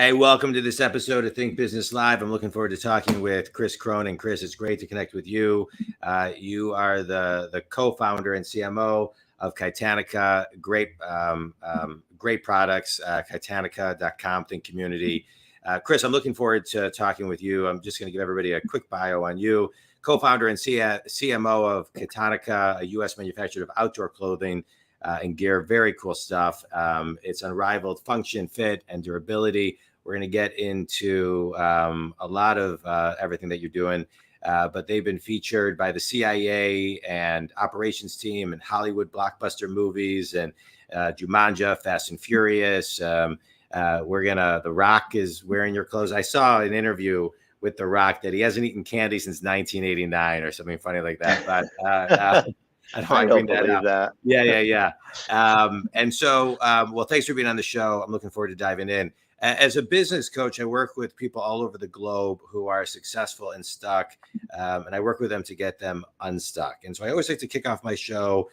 Hey, welcome to this episode of Think Business Live. I'm looking forward to talking with Chris Cronin. Chris, it's great to connect with you. You are the co-founder and CMO of Kitanica. Great products, Kitanica.com, Think Community. Chris, I'm looking forward to talking with you. I'm just going to give everybody a quick bio on you. Co-founder and CMO of Kitanica, a U.S. manufacturer of outdoor clothing and gear. Very cool stuff. It's unrivaled function, fit, and durability. We're going to get into a lot of everything that you're doing, but they've been featured by the CIA and operations team and Hollywood blockbuster movies and Jumanji, Fast and Furious. The Rock is wearing your clothes. I saw an interview with The Rock that he hasn't eaten candy since 1989 or something funny like that. But I don't believe that. Yeah. And so, well, thanks for being on the show. I'm looking forward to diving in. As a business coach, I work with people all over the globe who are successful and stuck, and I work with them to get them unstuck. And so I always like to kick off my show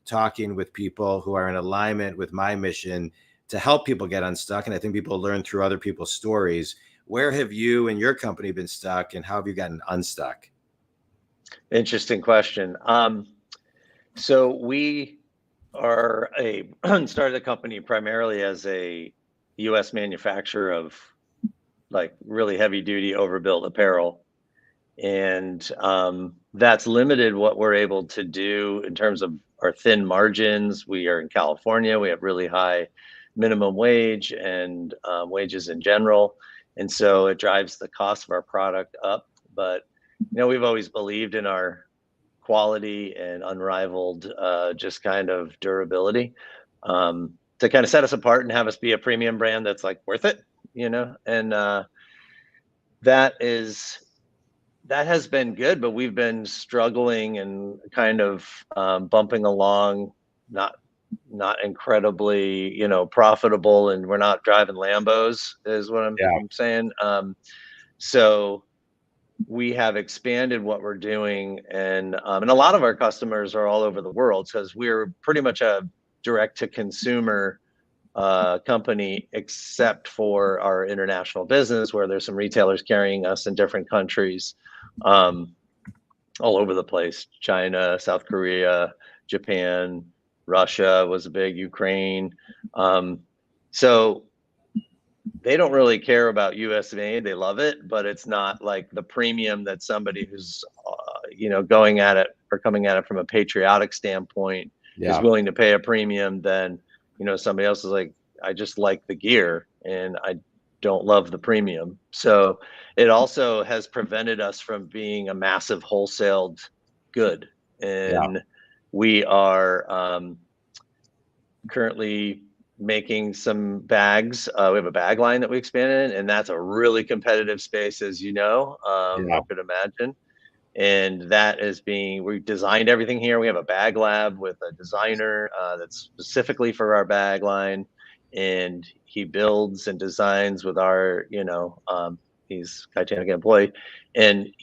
talking with people who are in alignment with my mission to help people get unstuck. And I think people learn through other people's stories. Where have you and your company been stuck, and how have you gotten unstuck? Interesting question. So we are started the company primarily as a U.S. manufacturer of like really heavy duty overbuilt apparel. And that's limited what we're able to do in terms of our thin margins. We are in California. We have really high minimum wage and wages in general. And so it drives the cost of our product up. But, we've always believed in our quality and unrivaled just kind of durability. To kind of set us apart and have us be a premium brand that's like worth it, and that has been good, but we've been struggling and kind of bumping along, not incredibly, profitable, and we're not driving Lambos is what I'm saying. So we have expanded what we're doing, and a lot of our customers are all over the world because we're pretty much a direct to consumer company, except for our international business where there's some retailers carrying us in different countries all over the place. China, South Korea, Japan, Russia was a big, Ukraine. So they don't really care about US made. They love it, but it's not like the premium that somebody who's going at it or coming at it from a patriotic standpoint is willing to pay a premium. Then somebody else is like, I just like the gear and I don't love the premium. So it also has prevented us from being a massive wholesaled good. And we are currently making some bags. We have a bag line that we expanded in, and that's a really competitive space, as I could imagine. And that is we designed everything here. We have a bag lab with a designer that's specifically for our bag line. And he builds and designs with our, he's a Kitanica employee. And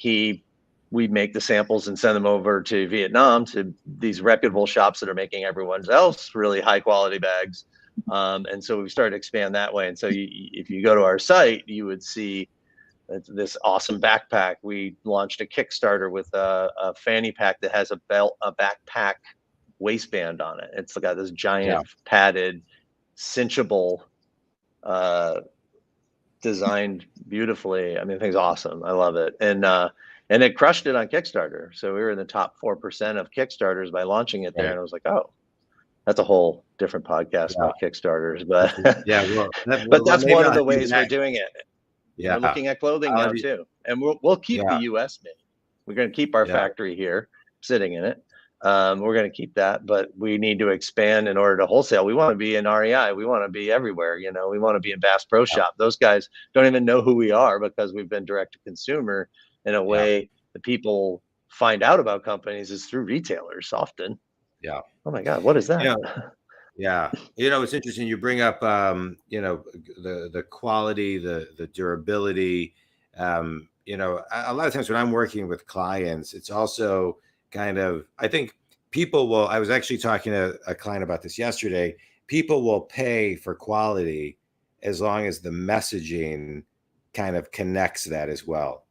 we make the samples and send them over to Vietnam to these reputable shops that are making everyone else really high quality bags. And so we've started to expand that way. And so if you go to our site, you would see this awesome backpack. We launched a Kickstarter with a fanny pack that has a backpack waistband on it. It's got this giant padded, cinchable, designed beautifully. I mean, the thing's awesome. I love it. And it crushed it on Kickstarter. So we were in the top 4% of Kickstarters by launching it there. And I was like, oh, that's a whole different podcast about Kickstarters. But but that's one of the ways we're doing it. We're looking at clothing now too, and we'll keep the U.S. made. We're going to keep our factory here, sitting in it. We're going to keep that, but we need to expand in order to wholesale. We want to be in REI. We want to be everywhere. We want to be in Bass Pro Shop. Those guys don't even know who we are because we've been direct to consumer in a way that people find out about companies is through retailers often. Oh my God, what is that? It's interesting. You bring up, the quality, the durability. A lot of times when I'm working with clients, it's also kind of, I think I was actually talking to a client about this yesterday. People will pay for quality as long as the messaging kind of connects that as well.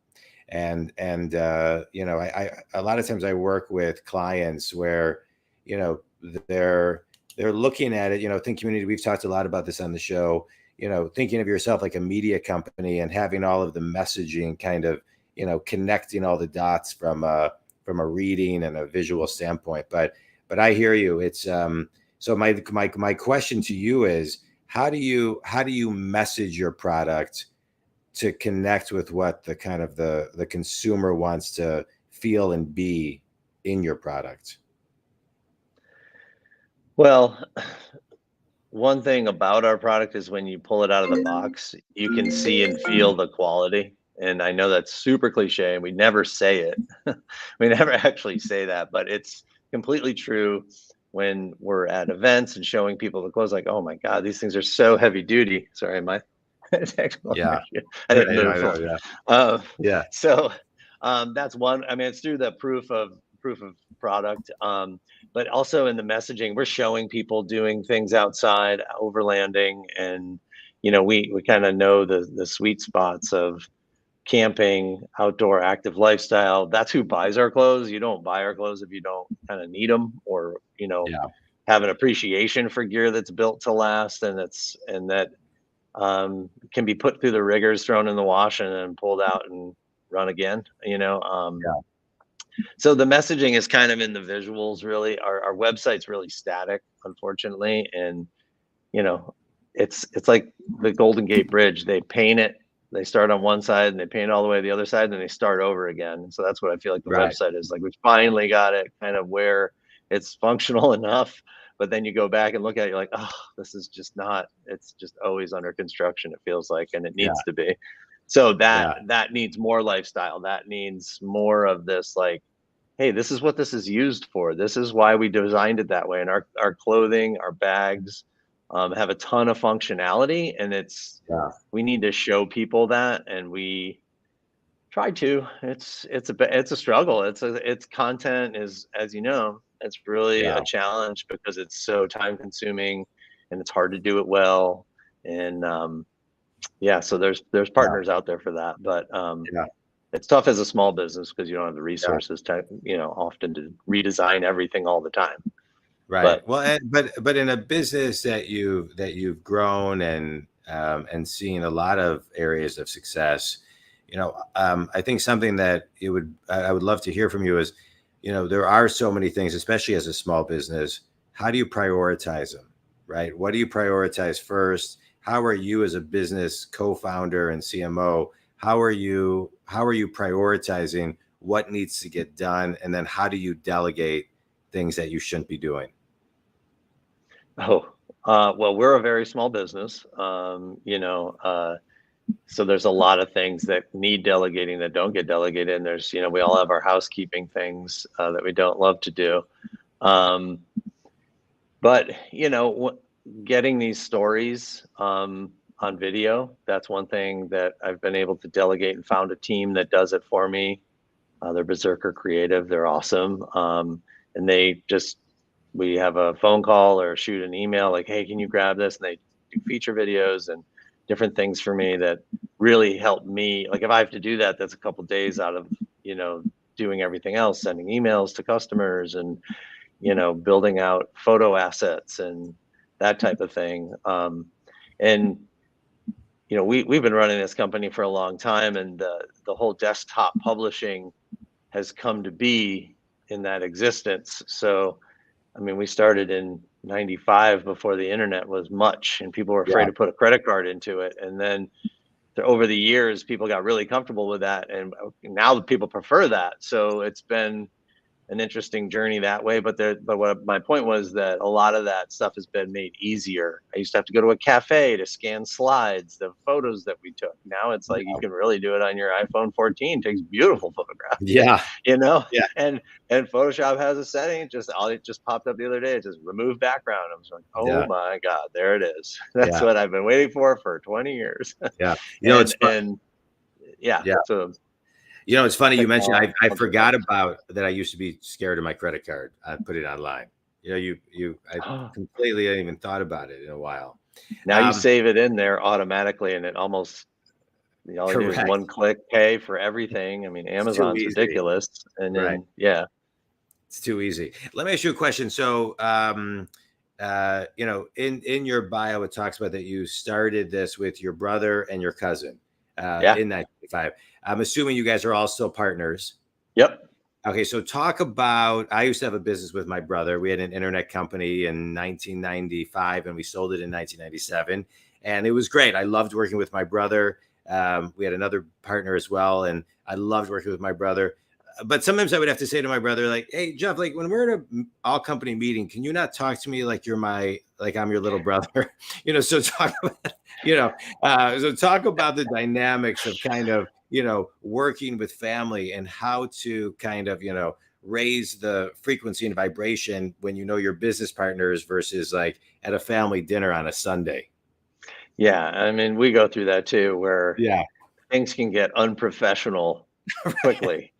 And you know, I a lot of times I work with clients where, you know, they're looking at it, you know, think community, we've talked a lot about this on the show, you know, thinking of yourself like a media company and having all of the messaging kind of, you know, connecting all the dots from a reading and a visual standpoint. But I hear you. It's so my question to you is, how do you message your product to connect with what the kind of the consumer wants to feel and be in your product? Well, one thing about our product is when you pull it out of the box, you can see and feel the quality. And I know that's super cliche and we never say it. We never actually say that, but it's completely true when we're at events and showing people the clothes, like, oh my God, these things are so heavy duty. Sorry, my technical Yeah. issue. I didn't I move. know, yeah. Yeah. So that's one. I mean, it's through the proof of product, but also in the messaging, we're showing people doing things outside, overlanding, and you know, we kind of know the sweet spots of camping, outdoor, active lifestyle. That's who buys our clothes. You don't buy our clothes if you don't kind of need them, or you know, Yeah. have an appreciation for gear that's built to last, and that can be put through the rigors, thrown in the wash, and then pulled out and run again. You know, Yeah. so the messaging is kind of in the visuals. Really, our website's really static, unfortunately, and you know, it's like the Golden Gate Bridge. They paint it. They start on one side and they paint all the way to the other side, and then they start over again. And so that's what I feel like the Right. website is like. We finally got it kind of where it's functional enough, but then you go back and look at it, you're like, oh, this is just not. It's just always under construction. It feels like, and it Yeah. needs to be. So Yeah. that needs more lifestyle. That needs more of this, like, hey, this is what this is used for. This is why we designed it that way. And our clothing, our bags, have a ton of functionality, and Yeah. we need to show people that, and we try to. It's a struggle. It's content is, as you know, it's really Yeah. a challenge because it's so time consuming, and it's hard to do it well. And yeah, so there's Yeah. partners out there for that, but Yeah. it's tough as a small business because you don't have the Yeah. resources to, you know, often to redesign everything all the time. Right. But Well, but in a business that you've grown and seen a lot of areas of success, you know, I think something that I would love to hear from you is, you know, there are so many things, especially as a small business. How do you prioritize them? Right? What do you prioritize first? How are you as a business co-founder and CMO? How are you prioritizing what needs to get done, and then how do you delegate things that you shouldn't be doing? oh, well, we're a very small business, so there's a lot of things that need delegating that don't get delegated. And there's, you know, we all have our housekeeping things that we don't love to do. Um, but you know, getting these stories on video, that's one thing that I've been able to delegate and found a team that does it for me. They're Berserker Creative. They're awesome. And we have a phone call or shoot an email like, hey, can you grab this? And they do feature videos and different things for me that really help me. Like if I have to do that, that's a couple days out of, you know, doing everything else, sending emails to customers and, you know, building out photo assets and that type of thing. And you know, we've been running this company for a long time, and the whole desktop publishing has come to be in that existence. So, I mean, we started in '95 before the internet was much, and people were afraid Yeah. to put a credit card into it. And then over the years, people got really comfortable with that, and now people prefer that. So it's been an interesting journey that way. But what my point was that a lot of that stuff has been made easier. I used to have to go to a cafe to scan slides, the photos that we took. Now it's like you can really do it on your iPhone 14. It takes beautiful photographs. Yeah. You know, Yeah. and Photoshop has a setting. It just popped up the other day. It just remove background. I was like, oh Yeah. my God, there it is. That's Yeah. what I've been waiting for 20 years. Yeah. You know, it's fun. And yeah, Yeah. so You know, it's funny you mentioned, I technology. forgot about that. I used to be scared of my credit card. I put it online. I completely hadn't even thought about it in a while. Now you save it in there automatically, and it almost, all you do is Correct. one click pay for everything. I mean, It's too Amazon's easy. ridiculous. And Right. then, yeah. It's too easy. Let me ask you a question. So, in your bio, it talks about that you started this with your brother and your cousin in 1995. I'm assuming you guys are all still partners. Yep. Okay, so talk about, I used to have a business with my brother. We had an internet company in 1995 and we sold it in 1997. And it was great. I loved working with my brother. We had another partner as well. And I loved working with my brother. But sometimes I would have to say to my brother, like, hey, Jeff, like when we're at an all company meeting, can you not talk to me like I'm your little brother? So talk about, so talk about the dynamics of kind of, working with family and how to kind of, raise the frequency and vibration when your business partners versus like at a family dinner on a Sunday. Yeah. I mean, we go through that too, where Yeah. things can get unprofessional quickly.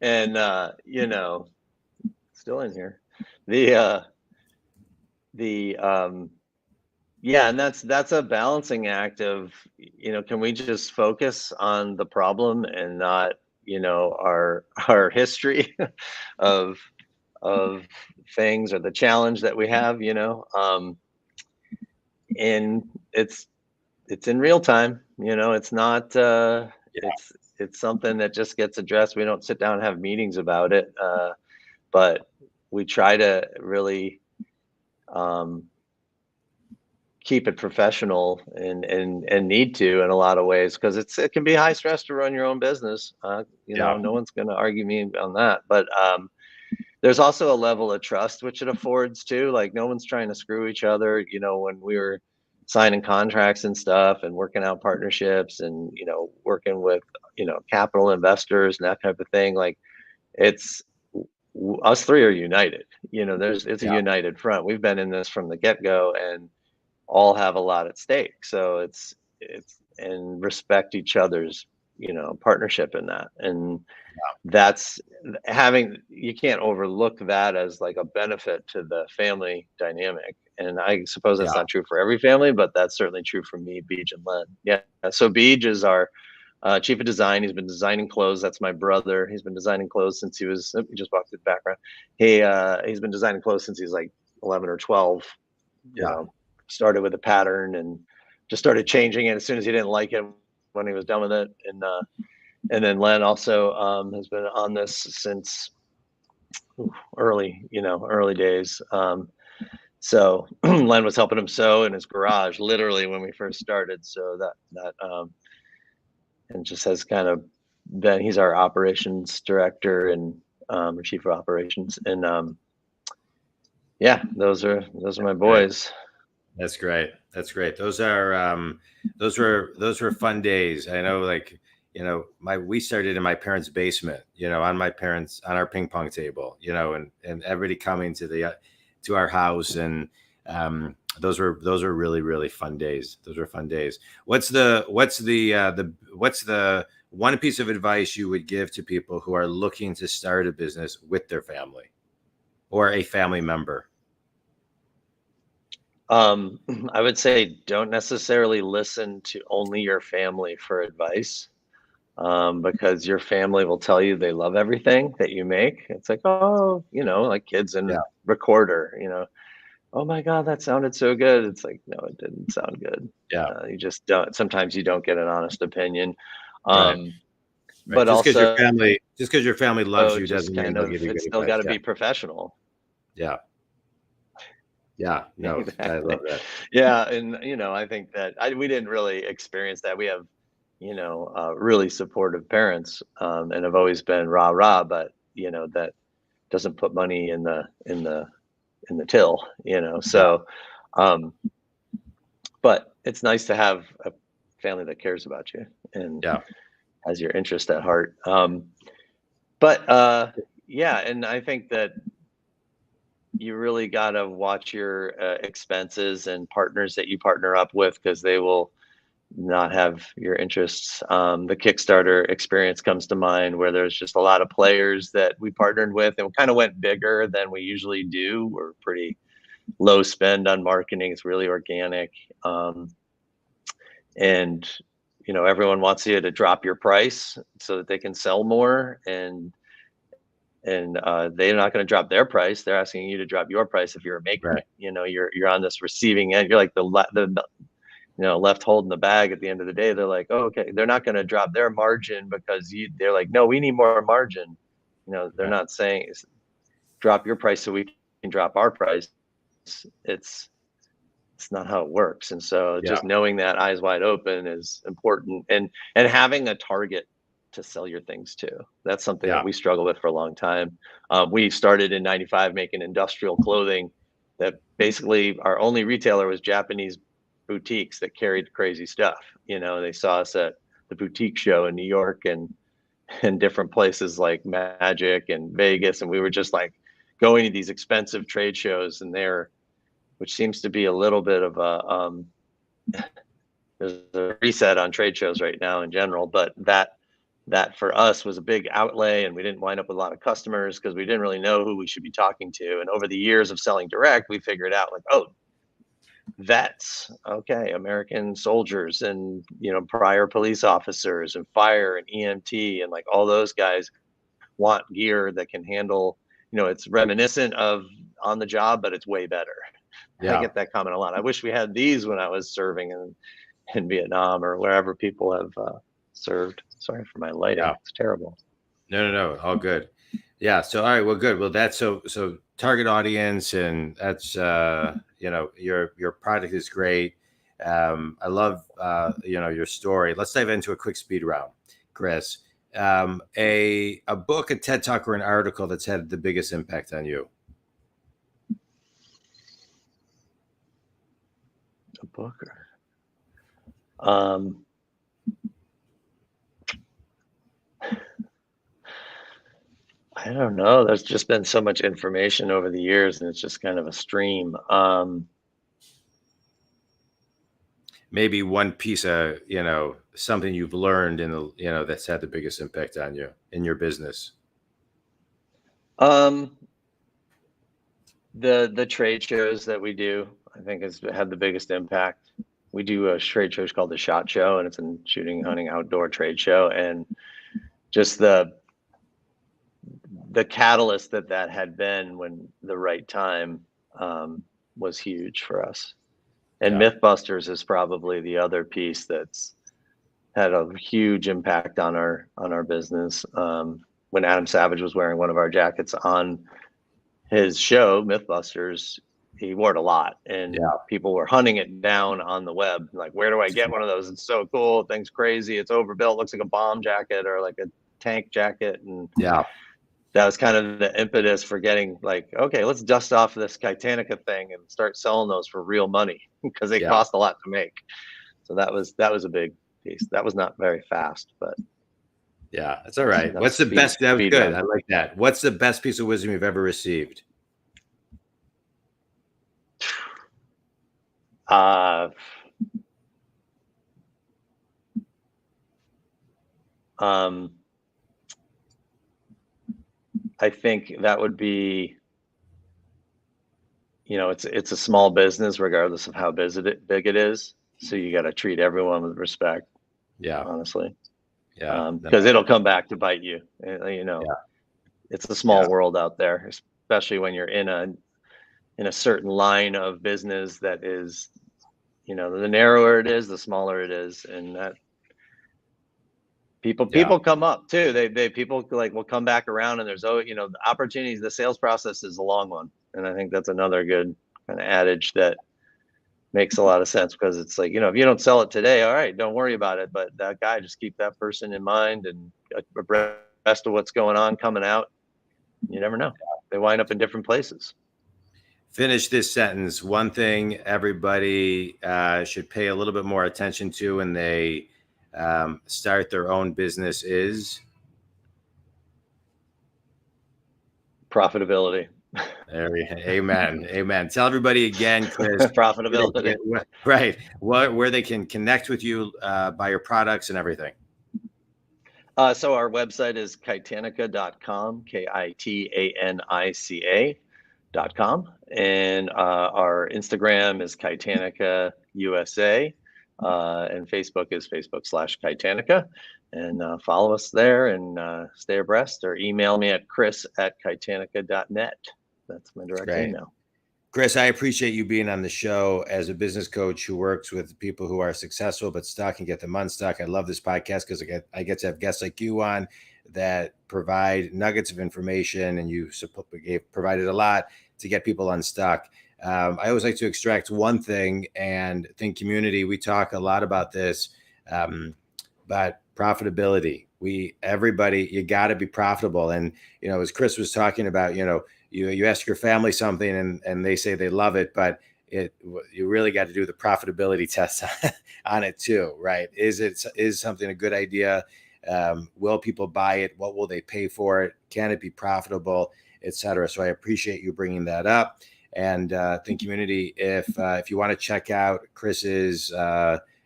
and still in here. And that's a balancing act of, can we just focus on the problem and not, our history of things or the challenge that we have, and it's in real time, it's not, it's something that just gets addressed. We don't sit down and have meetings about it. But we try to really, keep it professional and need to in a lot of ways, because it can be high stress to run your own business. No one's going to argue me on that, but there's also a level of trust which it affords too. Like no one's trying to screw each other. When we were signing contracts and stuff and working out partnerships and working with capital investors and that type of thing, like it's us three are united. It's a united front. We've been in this from the get-go and all have a lot at stake. So it's and respect each other's, partnership in that. And that's you can't overlook that as like a benefit to the family dynamic. And I suppose that's not true for every family, but that's certainly true for me, Beej, and Len. Yeah. So Beej is our chief of design. He's been designing clothes. That's my brother. He's been designing clothes since he just walked through the background. He's been designing clothes since he's like 11 or 12. Started with a pattern and just started changing it as soon as he didn't like it when he was done with it. And then Len also has been on this since early days. So Len was helping him sew in his garage literally when we first started. So that and just has kind of been, he's our operations director and our chief of operations. And those are my boys. That's great. That's great. Those were fun days. I know, like, we started in my parents' basement, on our ping pong table, and everybody coming to our house. And those were really, really fun days. Those were fun days. What's the one piece of advice you would give to people who are looking to start a business with their family or a family member? I would say don't necessarily listen to only your family for advice, because your family will tell you they love everything that you make. It's like, oh, like kids in recorder, oh my God, that sounded so good. It's like, no, it didn't sound good. You just don't. Sometimes you don't get an honest opinion. Right. But just also, because your family loves you doesn't mean they'll give you good it's still got to be professional. Yeah, no, exactly. I love that. Yeah, and I think that we didn't really experience that. We have, really supportive parents, and have always been rah, but that doesn't put money in the till, So, but it's nice to have a family that cares about you and has your interest at heart. And I think that you really got to watch your expenses and partners that you partner up with, because they will not have your interests. The Kickstarter experience comes to mind, where there's just a lot of players that we partnered with, and we kind of went bigger than we usually do. We're pretty low spend on marketing. It's really organic. And everyone wants you to drop your price so that they can sell more, and they're not going to drop their price. They're asking you to drop your price if you're a maker. Right. You're on this receiving end. You're like the left holding the bag at the end of the day. They're like, oh, okay. They're not going to drop their margin because they're like, no, we need more margin. They're not saying drop your price so we can drop our price. It's not how it works. And so just knowing that eyes wide open is important, and having a target to sell your things to. That's something that we struggle with for a long time. We started in 95 making industrial clothing that basically our only retailer was Japanese boutiques that carried crazy stuff. They saw us at the boutique show in New York and different places like Magic and Vegas. And we were just like going to these expensive trade shows, and which seems to be a little bit of there's a reset on trade shows right now in general, but that for us was a big outlay, and we didn't wind up with a lot of customers because we didn't really know who we should be talking to. And over the years of selling direct, we figured out like, oh, vets, okay, American soldiers, and prior police officers, and fire and EMT, and like all those guys want gear that can handle, it's reminiscent of on the job, but it's way better. I get that comment a lot. I wish we had these when I was serving in Vietnam or wherever people have served. Sorry for my lighting. It's terrible. No, all good. Yeah. So, all right. Well, good. Well, that's so target audience, and that's, your product is great. I love, your story. Let's dive into a quick speed round, Chris. A book, a TED Talk, or an article that's had the biggest impact on you. A book I don't know. There's just been so much information over the years, and it's just kind of a stream. Maybe one piece of, something you've learned in the, that's had the biggest impact on you in your business. The trade shows that we do, I think, has had the biggest impact. We do a trade show called the SHOT Show, and it's a shooting, hunting, outdoor trade show. And just the catalyst that had been when the right time was huge for us. And Mythbusters is probably the other piece that's had a huge impact on our business. When Adam Savage was wearing one of our jackets on his show, Mythbusters, he wore it a lot, and people were hunting it down on the web. Like, where do I get one of those? It's so cool. Thing's crazy. It's overbuilt. Looks like a bomb jacket or like a tank jacket. And that was kind of the impetus for getting like, okay, let's dust off this Kitanica thing and start selling those for real money, because they cost a lot to make. So that was a big piece. That was not very fast, but that's all right. What's the best? That was good. I like that. What's the best piece of wisdom you've ever received? I think that would be, it's a small business regardless of how big it is. So you got to treat everyone with respect. Honestly. Because it'll come back to bite you. It's a small world out there, especially when you're in a certain line of business that is, the narrower it is, the smaller it is. And that people come up too. People like will come back around, and there's the opportunities. The sales process is a long one. And I think that's another good kind of adage that makes a lot of sense, because it's like, if you don't sell it today, all right, don't worry about it. But that guy, just keep that person in mind and abreast of what's going on coming out. You never know. They wind up in different places. Finish this sentence. One thing everybody should pay a little bit more attention to when they start their own business is profitability. Amen. Amen. Tell everybody again, Chris, Profitability. right, where they can connect with you, buy your products and everything. So our website is kitanica.com, Kitanica.com. And our Instagram is Kitanica USA. And Facebook is Facebook.com/Kitanica. And follow us there and stay abreast, or email me at chris@kitanica.net. That's my direct email. Chris, I appreciate you being on the show as a business coach who works with people who are successful but stuck and get them unstuck. I love this podcast because I get to have guests like you on that provide nuggets of information, and you provided a lot to get people unstuck. I always like to extract one thing, and think community. We talk a lot about this, but profitability. Everybody, you got to be profitable. And as Chris was talking about, you ask your family something and they say they love it, but you really got to do the profitability test on it too, right? Is something a good idea? Will people buy it? What will they pay for it? Can it be profitable, etc.? So I appreciate you bringing that up. And think community, if you want to check out Chris's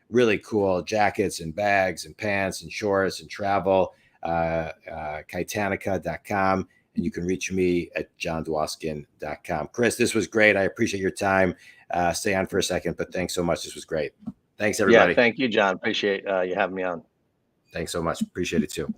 really cool jackets and bags and pants and shorts and travel, Kitanica.com. And you can reach me at jondwoskin.com. Chris, this was great. I appreciate your time. Stay on for a second, but thanks so much. This was great. Thanks, everybody. Yeah, thank you, John. Appreciate you having me on. Thanks so much. Appreciate it too.